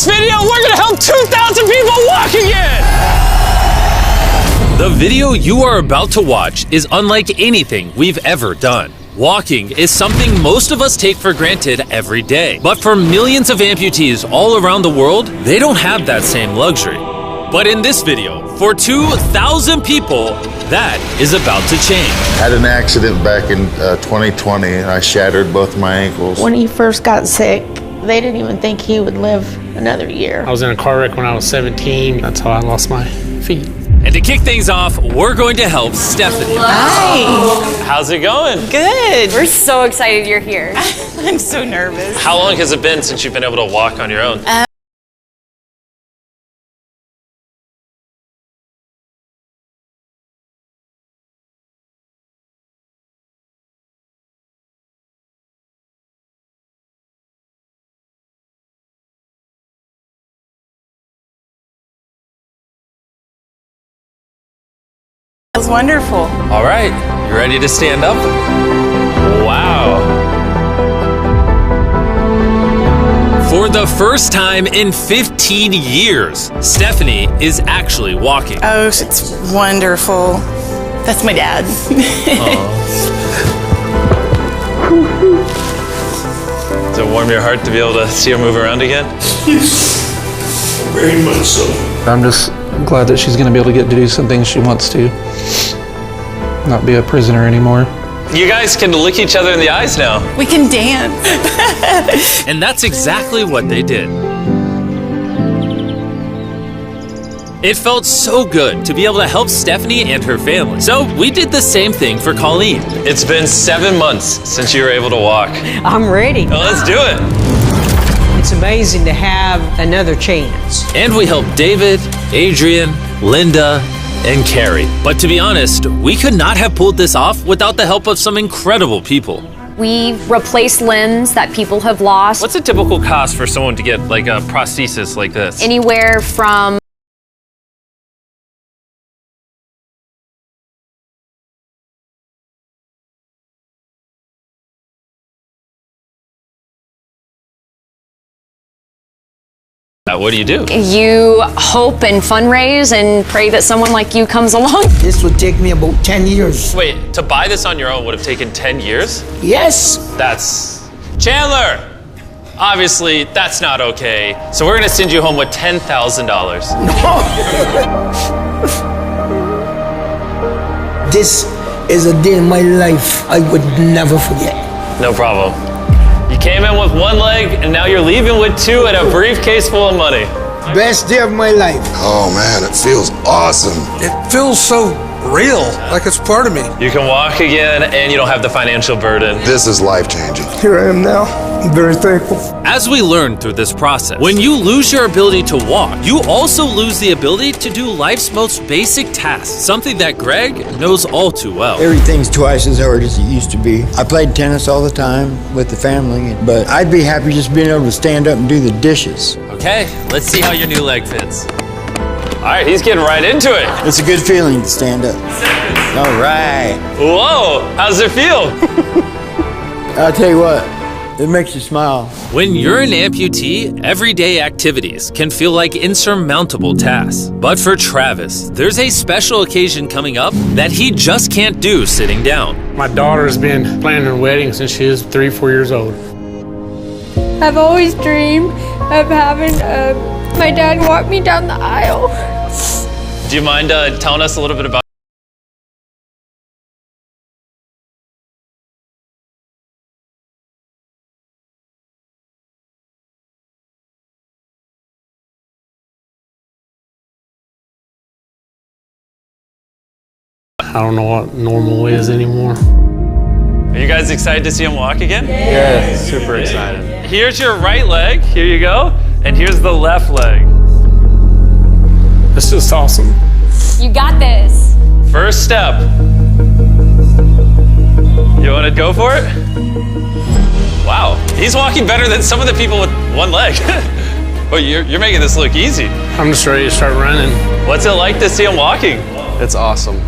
this video, we're gonna help 2,000 people walk again! The video you are about to watch is unlike anything we've ever done. Walking is something most of us take for granted every day. But for millions of amputees all around the world, they don't have that same luxury. But in this video, for 2,000 people, that is about to change. I had an accident back in 2020 and I shattered both my ankles. When he first got sick, they didn't even think he would live another year. I was in a car wreck when I was 17. That's how I lost my feet. And to kick things off, we're going to help Stephanie. Hi. How's it going? Good. We're so excited you're here. I'm so nervous. How long has it been since you've been able to walk on your own? It was wonderful. All right, you ready to stand up? Wow. For the first time in 15 years, Stephanie is actually walking. Oh, it's wonderful. That's my dad. Does it warm your heart to be able to see her move around again? Very much so. I'm just glad that she's going to be able to get to do some things she wants to. Not be a prisoner anymore. You guys can look each other in the eyes now. We can dance. And that's exactly what they did. It felt so good to be able to help Stephanie and her family. So we did the same thing for Colleen. It's been 7 months since you were able to walk. I'm ready. Well, let's do it. It's amazing to have another chance. And we helped David, Adrian, Linda, and Carrie. But to be honest, we could not have pulled this off without the help of some incredible people. We replace limbs that people have lost. What's a typical cost for someone to get like a prosthesis like this? Anywhere from What do? you hope and fundraise and pray that someone like you comes along. This would take me about 10 years. Wait, to buy this on your own would have taken 10 years? Yes. That's... Chandler! Obviously, that's not okay. So we're gonna send you home with $10,000. This is a day in my life I would never forget. No problem. You came in with one leg, and now you're leaving with two and a briefcase full of money. Best day of my life. Oh man, it feels awesome. It feels so real, like it's part of me. You can walk again, and you don't have the financial burden. This is life-changing. Here I am now. I'm very thankful. As we learned through this process, when you lose your ability to walk, you also lose the ability to do life's most basic tasks, something that Greg knows all too well. Everything's twice as hard as it used to be. I played tennis all the time with the family, but I'd be happy just being able to stand up and do the dishes. Okay, let's see how your new leg fits. All right, he's getting right into it. It's a good feeling to stand up. All right. Whoa, how's it feel? I'll tell you what, it makes you smile. When you're an amputee, everyday activities can feel like insurmountable tasks. But for Travis, there's a special occasion coming up that he just can't do sitting down. My daughter's been planning her wedding since she was 3-4 years old. I've always dreamed of having my dad walk me down the aisle. Do you mind telling us a little bit about I don't know what normal is anymore. Are you guys excited to see him walk again? Yeah, super excited. Here's your right leg, here you go, and here's the left leg. It's just awesome. You got this. First step. You want to go for it? Wow, he's walking better than some of the people with one leg. Well, you're making this look easy. I'm just ready to start running. What's it like to see him walking? It's awesome.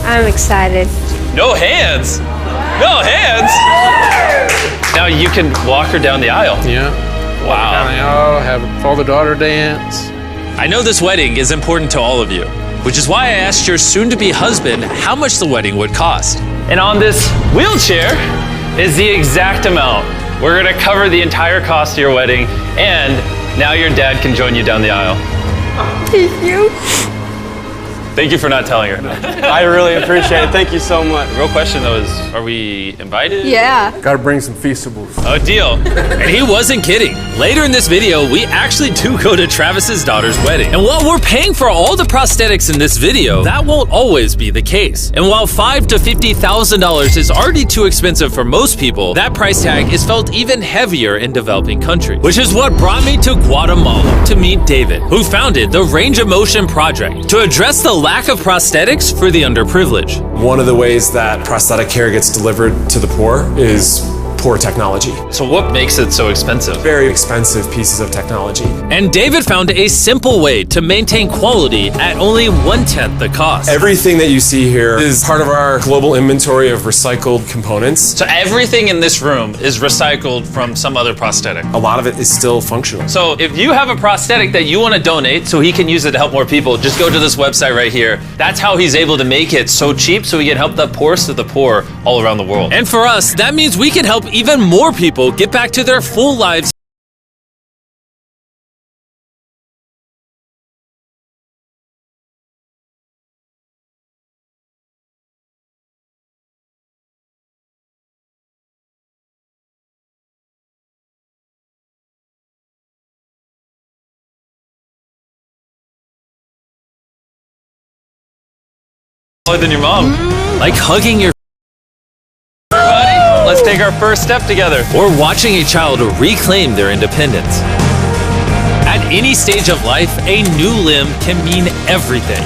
I'm excited. No hands? No hands? Now you can walk her down the aisle. Yeah. Wow. Have a father-daughter dance. I know this wedding is important to all of you, which is why I asked your soon-to-be husband how much the wedding would cost. And on this wheelchair is the exact amount. We're gonna cover the entire cost of your wedding, and now your dad can join you down the aisle. Thank you. Thank you for not telling her. I really appreciate it. Thank you so much. The real question though is, are we invited? Yeah. Gotta bring some Feastables. Oh, deal. And he wasn't kidding. Later in this video, we actually do go to Travis's daughter's wedding. And while we're paying for all the prosthetics in this video, that won't always be the case. And while $5,000 to $50,000 is already too expensive for most people, that price tag is felt even heavier in developing countries. Which is what brought me to Guatemala to meet David, who founded the Range of Motion Project to address the lack of prosthetics for the underprivileged. One of the ways that prosthetic care gets delivered to the poor is poor technology. So what makes it so expensive? Very expensive pieces of technology. And David found a simple way to maintain quality at only 1/10 the cost. Everything that you see here is part of our global inventory of recycled components. So everything in this room is recycled from some other prosthetic. A lot of it is still functional. So if you have a prosthetic that you want to donate so he can use it to help more people, just go to this website right here. That's how he's able to make it so cheap so he can help the poorest of the poor all around the world. And for us, that means we can help even more people get back to their full lives. More than your mom. Like hugging your Let's take our first step together. or watching a child reclaim their independence. At any stage of life, a new limb can mean everything.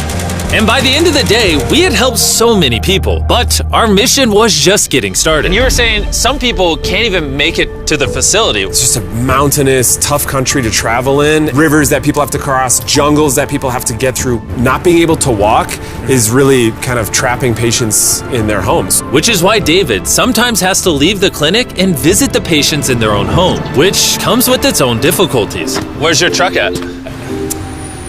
And by the end of the day, we had helped so many people, but our mission was just getting started. And you were saying some people can't even make it to the facility. It's just a mountainous, tough country to travel in. Rivers that people have to cross, jungles that people have to get through. Not being able to walk is really kind of trapping patients in their homes. Which is why David sometimes has to leave the clinic and visit the patients in their own home, which comes with its own difficulties. Where's your truck at?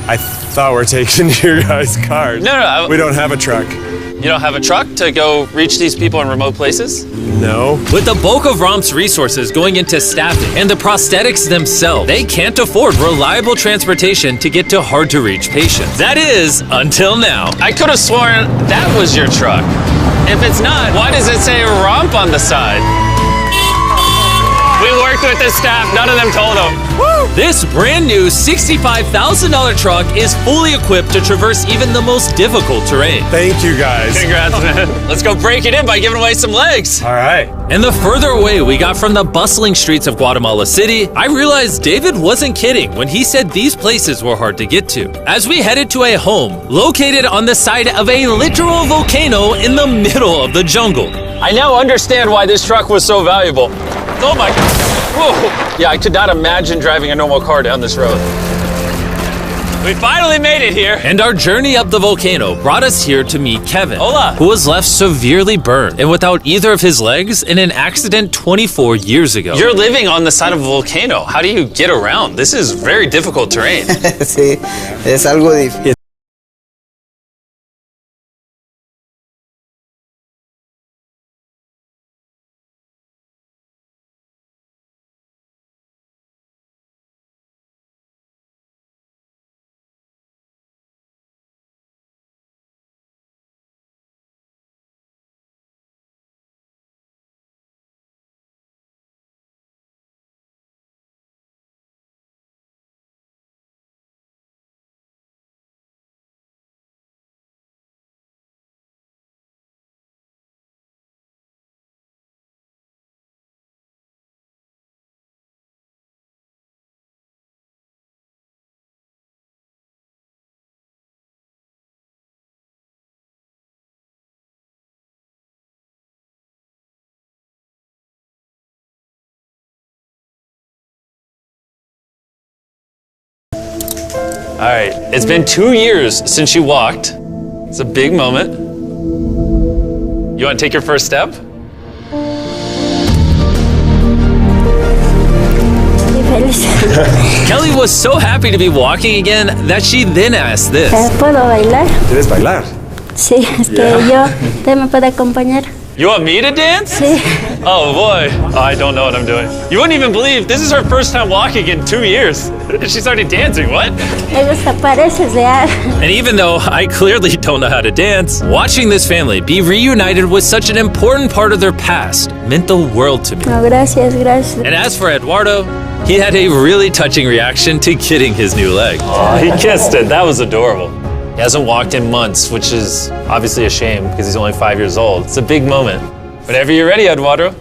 I thought we're taking your guys' cars. No. We don't have a truck. You don't have a truck to go reach these people in remote places? No. With the bulk of ROM's resources going into staffing and the prosthetics themselves, they can't afford reliable transportation to get to hard-to-reach patients. That is, until now. I could have sworn that was your truck. If it's not, why does it say ROMP on the side? We worked with the staff, none of them told them. This brand new $65,000 truck is fully equipped to traverse even the most difficult terrain. Thank you, guys. Congrats, man. Let's go break it in by giving away some legs. All right. And the further away we got from the bustling streets of Guatemala City, I realized David wasn't kidding when he said these places were hard to get to. As we headed to a home located on the side of a literal volcano in the middle of the jungle. I now understand why this truck was so valuable. Oh my God. Whoa. Yeah, I could not imagine driving a normal car down this road. We finally made it here. And our journey up the volcano brought us here to meet Kevin, Hola, who was left severely burned and without either of his legs in an accident 24 years ago. You're living on the side of a volcano. How do you get around? This is very difficult terrain. Sí, es algo difícil. All right, it's been 2 years since you walked. It's a big moment. You want to take your first step? If feliz. Kelly was so happy to be walking again that she then asked this. ¿Puedo bailar? ¿Quieres bailar? Sí, ¿usted me puede acompañar? You want me to dance? Sí. Oh boy, I don't know what I'm doing. You wouldn't even believe this is her first time walking in 2 years. She started dancing, what? Me gusta, parece real. And even though I clearly don't know how to dance, watching this family be reunited with such an important part of their past meant the world to me. No, gracias, gracias. And as for Eduardo, he had a really touching reaction to getting his new leg. Oh, he kissed it. That was adorable. He hasn't walked in months, which is obviously a shame because he's only 5 years old. It's a big moment. Whenever you're ready, Eduardo.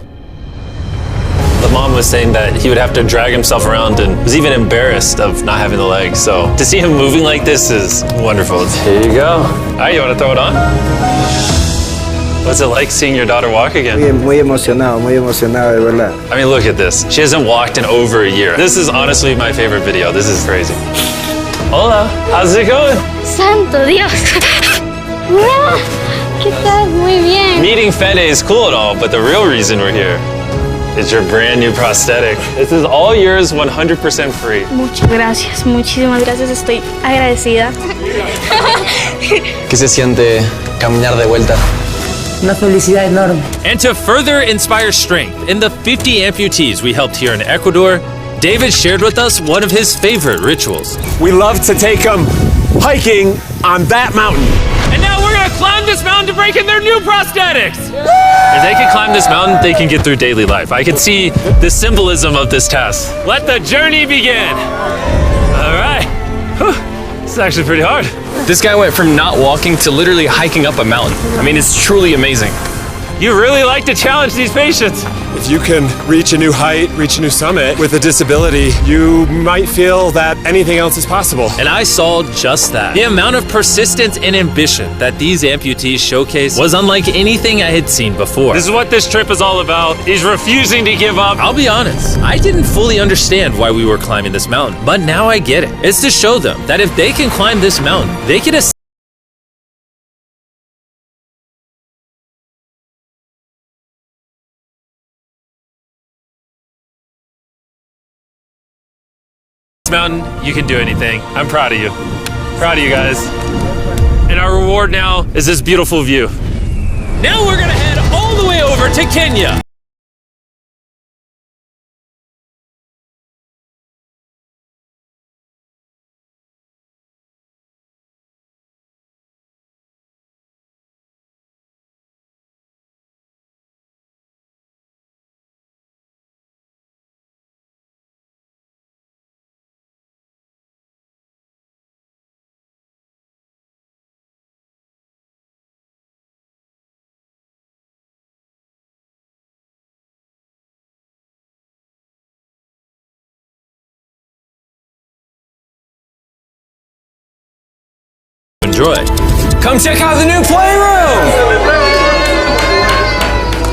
The mom was saying that he would have to drag himself around and was even embarrassed of not having the leg. So to see him moving like this is wonderful. Here you go. All right, you want to throw it on? What's it like seeing your daughter walk again? Muy emocionado, de verdad. I mean, look at this. She hasn't walked in over a year. This is honestly my favorite video. This is crazy. Hola, how's it going? Santo Dios. ¿Qué tal? Muy bien. Meeting Fede is cool and all, but the real reason we're here is your brand new prosthetic. This is all yours, 100% free. Muchas gracias, muchísimas gracias. Estoy agradecida. ¿Qué se siente caminar de vuelta? Una felicidad enorme. And to further inspire strength in the 50 amputees we helped here in Ecuador, David shared with us one of his favorite rituals. We love to take them hiking on that mountain. And now we're gonna climb this mountain to break in their new prosthetics! If they can climb this mountain, they can get through daily life. I can see the symbolism of this task. Let the journey begin! All right. Whew. This is actually pretty hard. This guy went from not walking to literally hiking up a mountain. I mean, it's truly amazing. You really like to challenge these patients. If you can reach a new height, reach a new summit with a disability, you might feel that anything else is possible. And I saw just that. The amount of persistence and ambition that these amputees showcased was unlike anything I had seen before. This is what this trip is all about. He's refusing to give up. I'll be honest, I didn't fully understand why we were climbing this mountain, but now I get it. It's to show them that if they can climb this mountain, they can mountain, you can do anything. I'm proud of you. Proud of you guys. And our reward now is this beautiful view. Now we're gonna head all the way over to Kenya. Enjoy. Come check out the new playroom!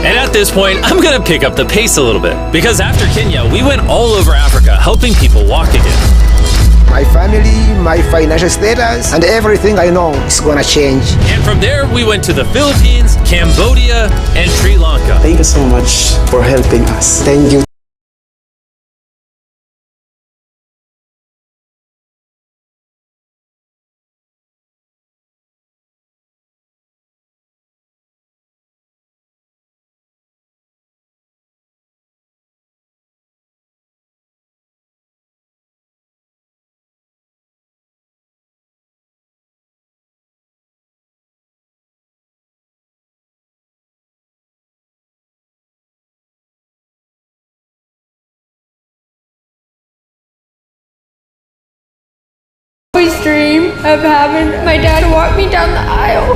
And at this point, I'm gonna pick up the pace a little bit. Because after Kenya, we went all over Africa helping people walk again. My family, my financial status, and everything I know is gonna change. And from there, we went to the Philippines, Cambodia, and Sri Lanka. Thank you so much for helping us. Thank you. I always dream of having my dad walk me down the aisle.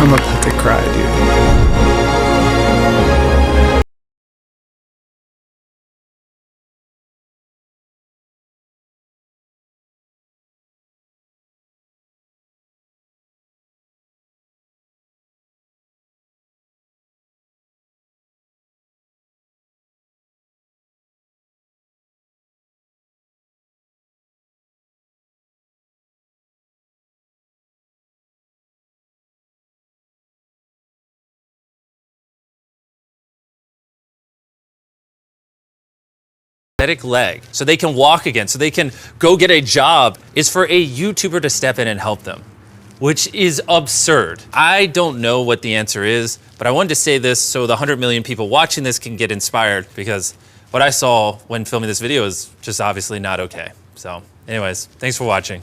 I'm about to cry, dude. prosthetic leg so they can walk again, so they can go get a job, is for a YouTuber to step in and help them, which is absurd. I don't know what the answer is, but I wanted to say this so the 100 million people watching this can get inspired, because what I saw when filming this video is just obviously not okay. So anyways, thanks for watching.